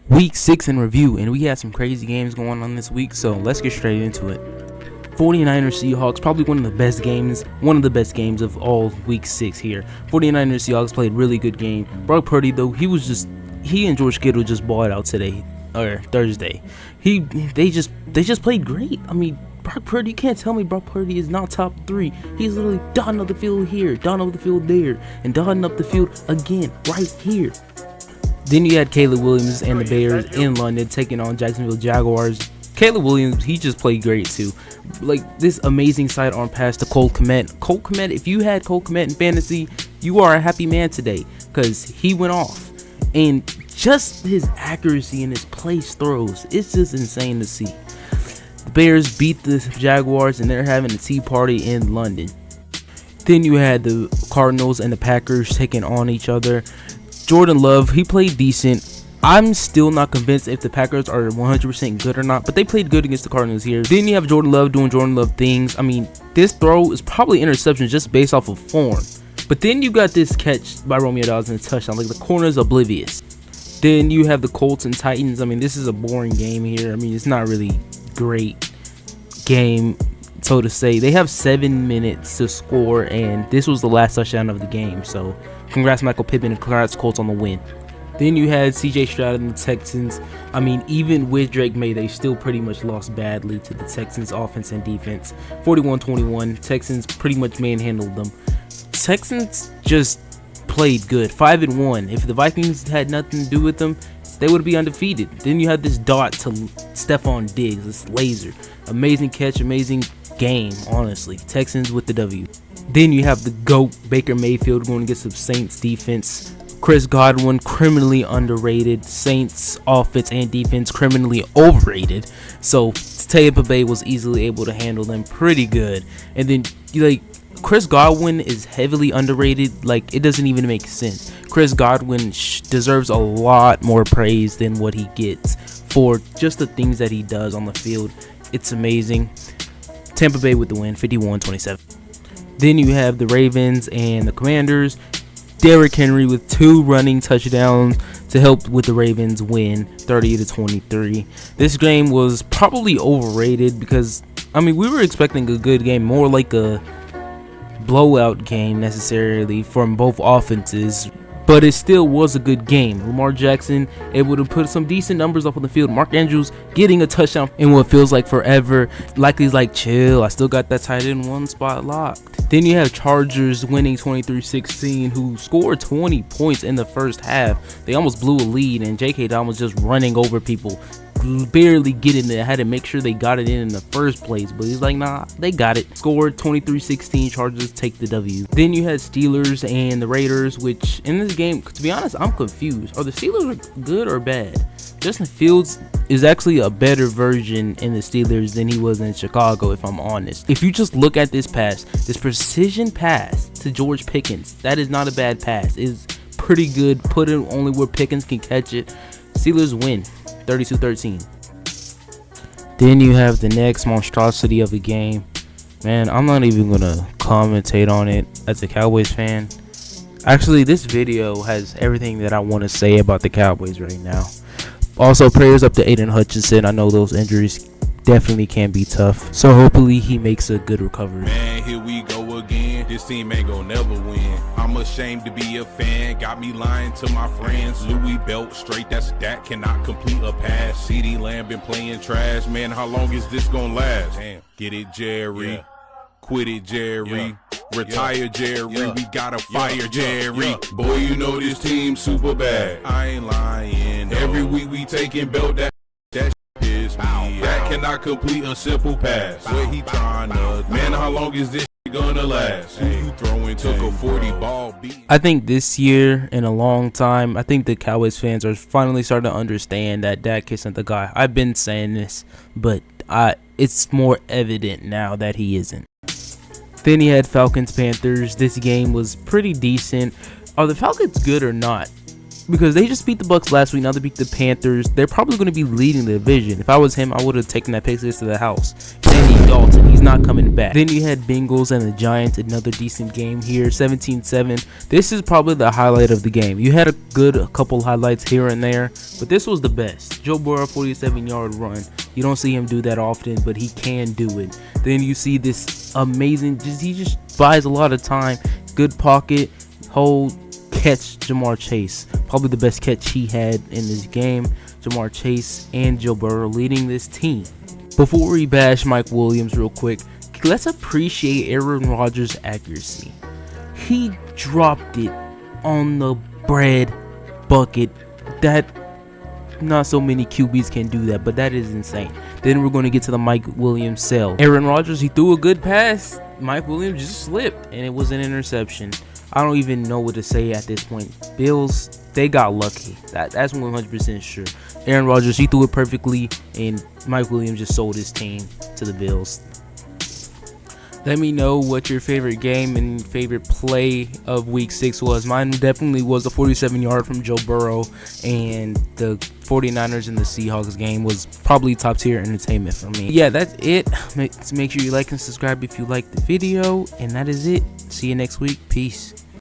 Week 6 in review, and we had some crazy games going on this week, so let's get straight into it. 49ers Seahawks, probably one of the best games of all week 6 here. 49ers Seahawks played really good game. Brock Purdy, though, he and George Kittle just balled out today or Thursday. They just played great. I mean, Brock Purdy, you can't tell me Brock Purdy is not top 3. He's literally dotting up the field here, dotting up the field there, and dotting up the field again right here. Then you had Caleb Williams and the Bears in London taking on Jacksonville Jaguars. Caleb Williams, he just played great too. Like this amazing sidearm pass to Cole Kmet. Cole Kmet, if you had Cole Kmet in fantasy, you are a happy man today because he went off. And just his accuracy and his place throws, it's just insane to see. The Bears beat the Jaguars and they're having a tea party in London. Then you had the Cardinals and the Packers taking on each other. Jordan Love, he played decent. I'm still not convinced if the Packers are 100% good or not, but they played good against the Cardinals here. Then you have Jordan Love doing Jordan Love things. I mean, this throw is probably interception just based off of form. But then you got this catch by Romeo Doubs and a touchdown. Like the corner's oblivious. Then you have the Colts and Titans. I mean, this is a boring game here. I mean, it's not really great game, so to say. They have 7 minutes to score, and this was the last touchdown of the game. So congrats Michael Pittman and congrats Colts on the win. Then you had CJ Stroud and the Texans. I mean, even with Drake May, they still pretty much lost badly to the Texans offense and defense. 41-21. Texans pretty much manhandled them. Texans just played good. 5-1. If the Vikings had nothing to do with them, they would be undefeated. Then you had this dot to Stephon Diggs, this laser. Amazing catch, amazing game, honestly. Texans with the W. Then you have the GOAT, Baker Mayfield, going against the Saints defense. Chris Godwin, criminally underrated. Saints offense and defense, criminally overrated. So Tampa Bay was easily able to handle them pretty good. And then, Chris Godwin is heavily underrated. Like, it doesn't even make sense. Chris Godwin deserves a lot more praise than what he gets for just the things that he does on the field. It's amazing. Tampa Bay with the win, 51-27. Then you have the Ravens and the Commanders. Derrick Henry with 2 running touchdowns to help with the Ravens win 30-23. This game was probably overrated because, I mean, we were expecting a good game, more like a blowout game necessarily from both offenses, but it still was a good game. Lamar Jackson able to put some decent numbers up on the field. Mark Andrews getting a touchdown in what feels like forever. Likely's like, chill, I still got that tight end 1 spot locked. Then you have Chargers winning 23-16, who scored 20 points in the first half. They almost blew a lead, and J.K. Dobbins was just running over people, barely getting there. I had to make sure they got it in the first place, but he's like, nah, they got it. Scored 23-16, Chargers take the W. Then you had Steelers and the Raiders, which in this game, to be honest, I'm confused. Are the Steelers good or bad? Justin Fields is actually a better version in the Steelers than he was in Chicago, if I'm honest. If you just look at this pass, this precision pass to George Pickens, that is not a bad pass. It's pretty good. Put it only where Pickens can catch it. Steelers win 32-13. Then you have the next monstrosity of the game. Man, I'm not even gonna commentate on it as a Cowboys fan. Actually, this video has everything that I want to say about the Cowboys right now. Also, prayers up to Aiden Hutchinson. I know those injuries definitely can be tough, so hopefully he makes a good recovery. Man, here we go again. This team ain't gonna never win. I'm ashamed to be a fan. Got me lying to my friends. Louis belt straight, that's that cannot complete a pass. CD Lamb been playing trash. Man, how long is this gonna last? Damn. Get it, Jerry. Yeah. Quit it, Jerry. Yeah. Retire, Jerry. Yeah. We gotta fire, Jerry. Boy, you know this team super bad. I ain't lying. Every week we taking belt that is me. That cannot complete a simple pass. Where he trying to? Man, how long is this gonna last? Who you throwing? Took a 40 ball beat. I think this year in a long time, I think the Cowboys fans are finally starting to understand that Dak isn't the guy. I've been saying this, but it's more evident now that he isn't. Then he had Falcons Panthers. This game was pretty decent. Are the Falcons good or not? because they just beat the Bucks last week. Now they beat the Panthers. They're probably going to be leading the division. If I was him, I would have taken that pick six to the house. Andy Dalton, he's not coming back. Then you had Bengals and the Giants, another decent game here, 17-7. This is probably the highlight of the game. You had a couple highlights here and there, but this was the best. Joe Burrow, 47-yard run. You don't see him do that often, but he can do it. Then you see this amazing, he just buys a lot of time. Good pocket, hold, catch Ja'Marr Chase. Probably the best catch he had in this game. Ja'Marr Chase and Joe Burrow leading this team. Before we bash Mike Williams real quick, let's appreciate Aaron Rodgers' accuracy. He dropped it on the bread bucket. That not so many QBs can do that, but that is insane. Then we're going to get to the Mike Williams sell. Aaron Rodgers, he threw a good pass. Mike Williams just slipped, and it was an interception. I don't even know what to say at this point. Bills, they got lucky. That's 100% sure. Aaron Rodgers, he threw it perfectly, and Mike Williams just sold his team to the Bills. Let me know what your favorite game and favorite play of Week 6 was. Mine definitely was the 47-yard from Joe Burrow, and the 49ers and the Seahawks game was probably top tier entertainment for me. Yeah, that's it. Make sure you like and subscribe if you liked the video, and that is it. See you next week. Peace.